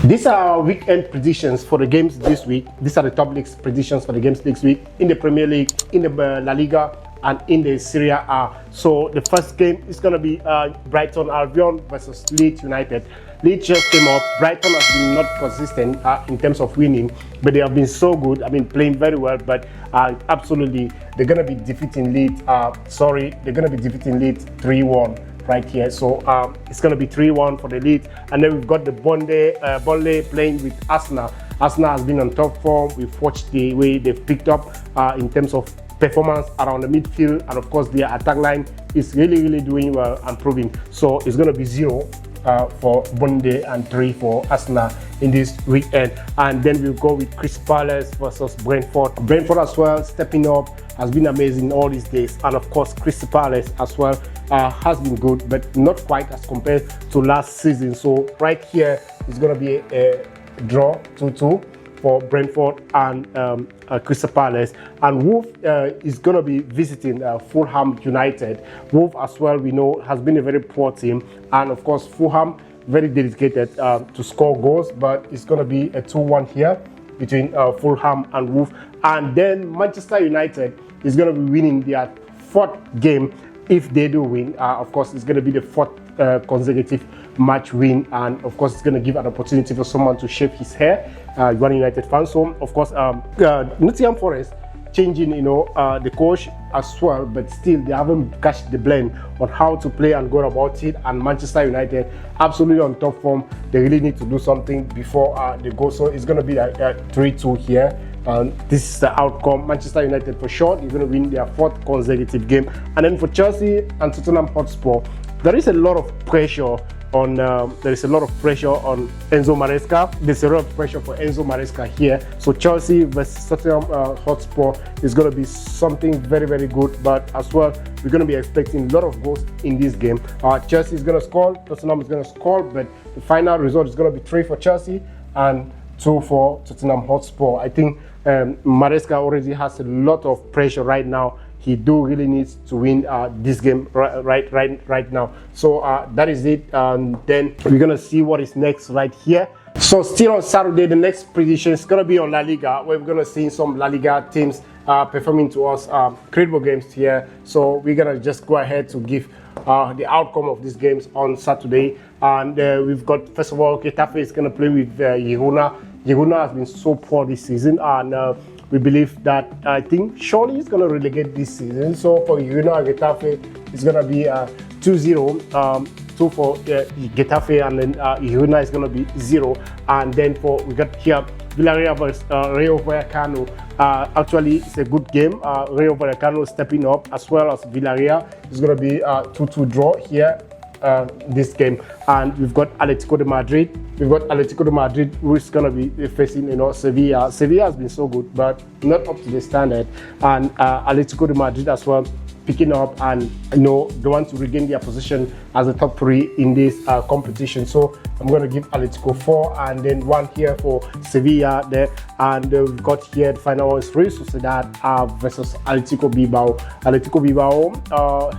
These are our weekend predictions for the games this week. These are the top leagues predictions for the games this week in the Premier League, in the La Liga, and in the Serie A. So the first game is going to be Brighton Albion versus Leeds United. Leeds just came up. Brighton has been not consistent in terms of winning, but they have been so good. I mean, playing very well, but absolutely, they're going to be defeating Leeds. They're going to be defeating Leeds 3-1. Right here, so it's going to be 3-1 for the Leeds, and then we've got the Burnley playing with Arsenal. Arsenal has been on top form. We've watched the way they've picked up in terms of performance around the midfield, and of course their attack line is really doing well and proving. So it's going to be 0 for Burnley and 3 for Arsenal in this weekend. And then we'll go with Crystal Palace versus Brentford. Brentford as well stepping up, has been amazing all these days, and of course Crystal Palace as well has been good, but not quite as compared to last season. So right here is going to be a draw 2-2 for Brentford and Crystal Palace. And Wolves is going to be visiting Fulham United. Wolves as well, we know, has been a very poor team, and of course Fulham very dedicated to score goals, but it's going to be a 2-1 here between Fulham and Wolves. And then Manchester United is going to be winning their 4th game. If they do win, of course, it's going to be the 4th consecutive match win, and of course, it's going to give an opportunity for someone to shave his hair. You are a United fan, so of course, Nottingham Forest changing, the coach as well, but still they haven't catched the blend on how to play and go about it. And Manchester United absolutely on top form. They really need to do something before they go. So it's going to be a 3-2 here. This is the outcome. Manchester United for sure, they're going to win their 4th consecutive game. And then for Chelsea and Tottenham Hotspur, there is a lot of pressure on Enzo Maresca. There's a lot of pressure for Enzo Maresca here. So Chelsea versus Tottenham Hotspur is going to be something very good. But as well, we're going to be expecting a lot of goals in this game. Chelsea is going to score, Tottenham is going to score, but the final result is going to be 3 for Chelsea and 2 for Tottenham Hotspur. I think Maresca already has a lot of pressure right now. He really needs to win this game right now. So that is it. Then we're gonna see what is next right here. So still on Saturday, the next prediction is gonna be on La Liga, where we're gonna see some La Liga teams performing to us credible games here. So we're gonna just go ahead to give the outcome of these games on Saturday. And we've got, first of all, Getafe is gonna play with Girona. Girona has been so poor this season, and we believe that, I think, surely he's going to relegate this season. So for Girona and Getafe, it's going to be 2-0, 2 for Getafe, and then Girona is going to be 0. And then we got here Villarreal versus Rayo Vallecano. Actually, it's a good game. Rayo Vallecano stepping up, as well as Villarreal. It's going to be 2-2 draw here. This game. And we've got Atletico de Madrid. We've got Atletico de Madrid, who is going to be facing, Sevilla. Sevilla has been so good, but not up to the standard. And Atletico de Madrid as well, picking up, and they want to regain their position as the top 3 in this competition. So I'm going to give Atletico 4, and then 1 here for Sevilla there. And we've got here the final one is Real Sociedad versus Atletico Bilbao. Atletico Bilbao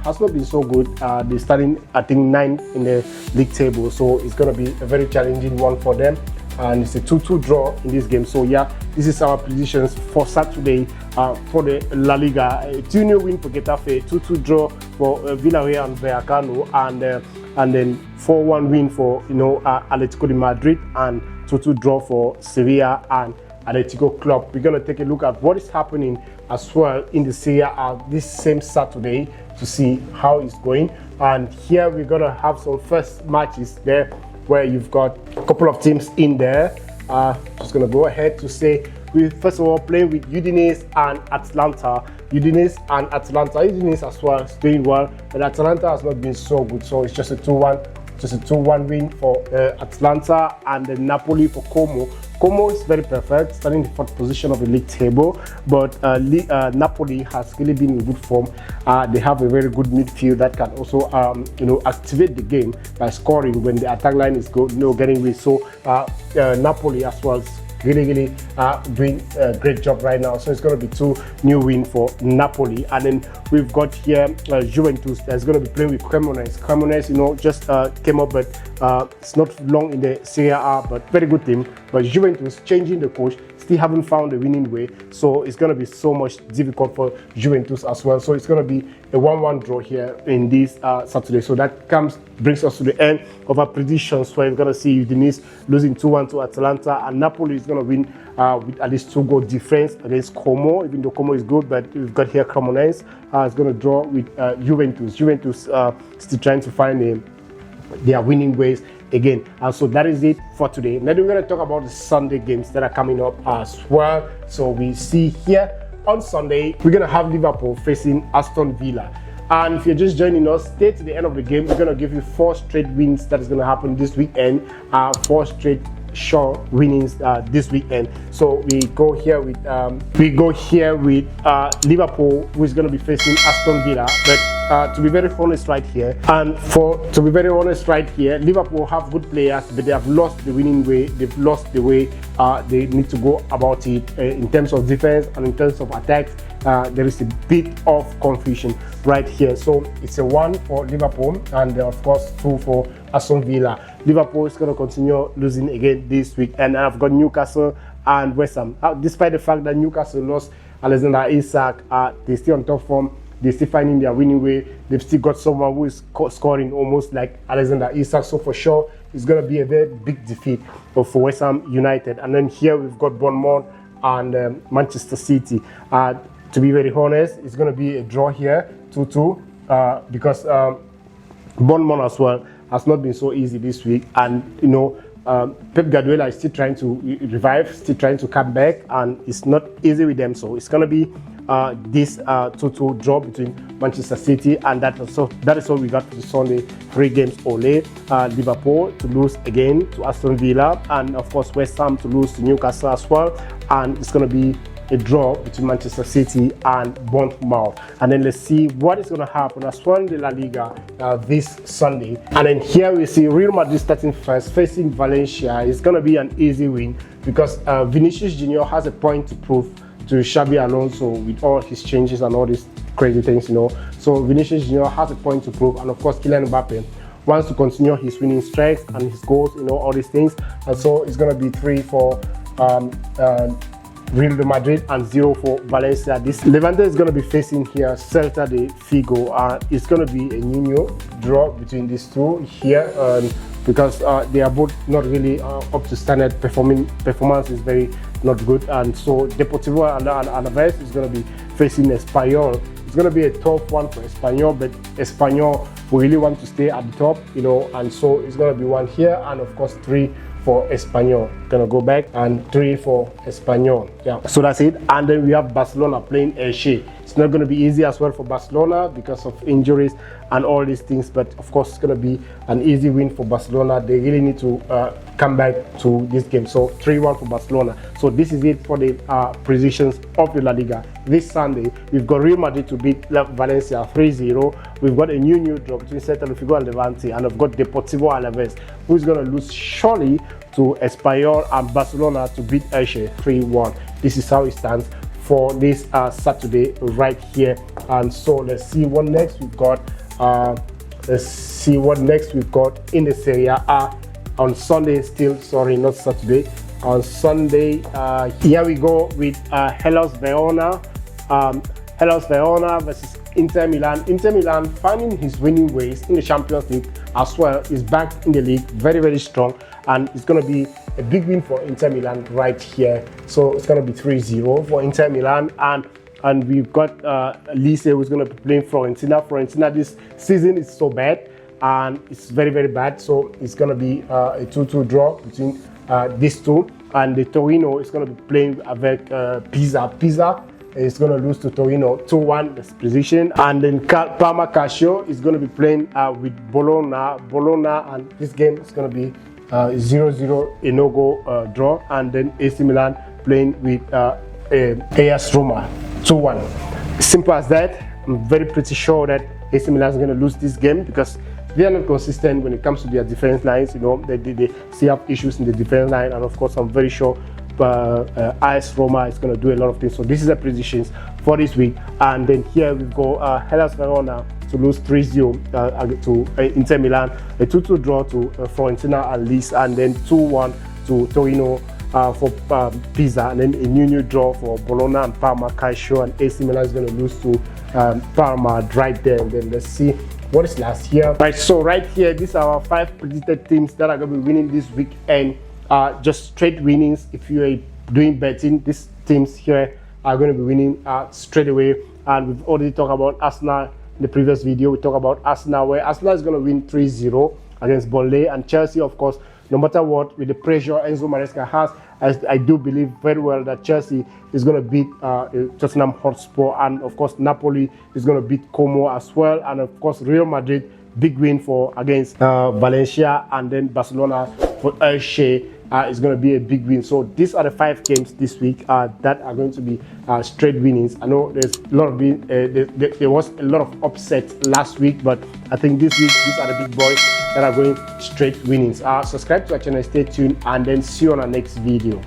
has not been so good. They're starting, I think, 9th in the league table, so it's going to be a very challenging one for them. And it's a 2-2 draw in this game. So yeah, this is our predictions for Saturday for the La Liga. A 2-0 win for Getafe, 2-2 draw for Villarreal and Vallecano, and then 4-1 win for Atletico de Madrid, and 2-2 draw for Sevilla and Atletico Club. We're gonna take a look at what is happening as well in the Serie A this same Saturday to see how it's going. And here we're gonna have some first matches there, where you've got a couple of teams in there. Just gonna go ahead to say, we first of all playing with Udinese and Atalanta. Udinese as well is doing well, but Atalanta has not been so good. So it's just a 2-1 win for Atalanta, and then Napoli for Como. Como is very perfect, starting the 4th position of the league table, but Napoli has really been in good form. They have a very good midfield that can also, activate the game by scoring when the attack line is getting weak. So Napoli as well really doing a great job right now. So it's going to be 2 new wins for Napoli. And then we've got here Juventus that's going to be playing with Cremonese. Cremonese, just came up, but it's not long in the Serie A, but very good team. But Juventus changing the coach, still haven't found a winning way, so it's going to be so much difficult for Juventus as well. So it's going to be a 1-1 draw here in this Saturday. So that brings us to the end of our predictions, where we're going to see Udinese losing 2-1 to Atalanta, and Napoli is going to win with at least 2-goal difference against Como, even though Como is good. But we've got here Cremonese is going to draw with Juventus. Juventus still trying to find their winning ways again. So that is it for today. Now we're going to talk about the Sunday games that are coming up as well. So we see here on Sunday, we're going to have Liverpool facing Aston Villa. And if you're just joining us, stay to the end of the game. We're going to give you 4 straight wins that is going to happen this weekend. 4 straight sure winnings this weekend. So we go here with Liverpool, who is going to be facing Aston Villa. But to be very honest right here, Liverpool have good players, but they have lost the winning way. They've lost the way they need to go about it in terms of defense and in terms of attacks. There is a bit of confusion right here. So it's a 1 for Liverpool, and of course 2 for Aston Villa. Liverpool is going to continue losing again this week, and I've got Newcastle and West Ham. Despite the fact that Newcastle lost Alexander Isak, they're still on top form. They're still finding their winning way. They've still got someone who is scoring almost like Alexander Isak. So for sure, it's going to be a very big defeat for West Ham United. And then here we've got Bournemouth and Manchester City. To be very honest, it's going to be a draw here, 2-2, because Bournemouth as well has not been so easy this week. And, Pep Guardiola is still trying to revive, still trying to come back, and it's not easy with them. So it's going to be this 2-2 draw between Manchester City, and that is all we got for the Sunday. 3 games only. Liverpool to lose again to Aston Villa, and of course West Ham to lose to Newcastle as well. And it's going to be a draw between Manchester City and Bournemouth. And then let's see what is going to happen as well in the La Liga this Sunday. And then here we see Real Madrid starting first, facing Valencia. It's going to be an easy win because Vinicius Junior has a point to prove to Xabi Alonso with all his changes and all these crazy things, So Vinicius Junior has a point to prove, and of course Kylian Mbappe wants to continue his winning streaks and his goals, all these things. And so it's going to be 3 for Real Madrid and 0 for Valencia. This Levante is going to be facing here Celta de Vigo. It's going to be a new draw between these two here, because they are both not really up to standard. Performance is very not good, and so Deportivo Alaves is going to be facing Espanyol. It's going to be a tough one for Espanyol, but Espanyol will really want to stay at the top, and so it's going to be 1 here, and of course 3 for Espanyol. Gonna go back, and 3 for Espanyol. Yeah, so that's it. And then we have Barcelona playing Elche. It's not going to be easy as well for Barcelona because of injuries and all these things, but of course it's going to be an easy win for Barcelona. They really need to come back to this game. So 3-1 for Barcelona. So this is it for the predictions of the La Liga. This Sunday we've got Real Madrid to beat Valencia 3-0. We've got a new draw between Celta de Vigo and Levante, and I've got Deportivo Alaves, who's going to lose surely to Espanyol, and Barcelona to beat Elche 3-1. This is how it stands for this Saturday right here. And so let's see what next we've got. In the Serie A on Sunday. Still, sorry, not Saturday. On Sunday, here we go with Hellas Verona. Hellas Verona versus Inter Milan. Inter Milan finding his winning ways in the Champions League as well. Is back in the league, very, very strong, and it's going to be a big win for Inter Milan right here. So it's going to be 3-0 for Inter Milan, and we've got Lise, who's going to be playing Fiorentina. Fiorentina this season is so bad, and it's very, very bad. So it's going to be a 2-2 draw between these two, and the Torino is going to be playing with Pisa. Pisa is going to lose to Torino 2-1 this position, and then Parma Calcio is going to be playing with Bologna, and this game is going to be 0-0, a no-go draw, and then AC Milan playing with AS Roma 2-1. Simple as that. I'm very pretty sure that AC Milan is going to lose this game because they are not consistent when it comes to their defense lines. They still have issues in the defense line, and of course I'm very sure AS Roma is going to do a lot of things. So this is the predictions for this week. And then here we've got Hellas Verona to lose 3-0 to Inter Milan, a 2-2 draw to Fiorentina at least, and then 2-1 to Torino for Pisa, and then a new draw for Bologna and Parma. Calcio and AC Milan is going to lose to Parma right there. And then let's see what is last here. Right, so right here, these are our 5 predicted teams that are going to be winning this week, and just straight winnings. If you are doing betting, these teams here are going to be winning straight away. And we've already talked about Arsenal in the previous video. We talked about Arsenal, where Arsenal is going to win 3-0 against Burnley, and Chelsea, of course, no matter what, with the pressure Enzo Maresca has, I do believe very well that Chelsea is going to beat Tottenham Hotspur, and of course Napoli is going to beat Como as well, and of course Real Madrid, big win for against Valencia, and then Barcelona for Elche is going to be a big win. So these are the 5 games this week that are going to be straight winnings. I know there's a lot of there was a lot of upset last week, but I think this week these are the big boys that are going straight winnings. Subscribe to our channel, stay tuned, and then see you on our next video.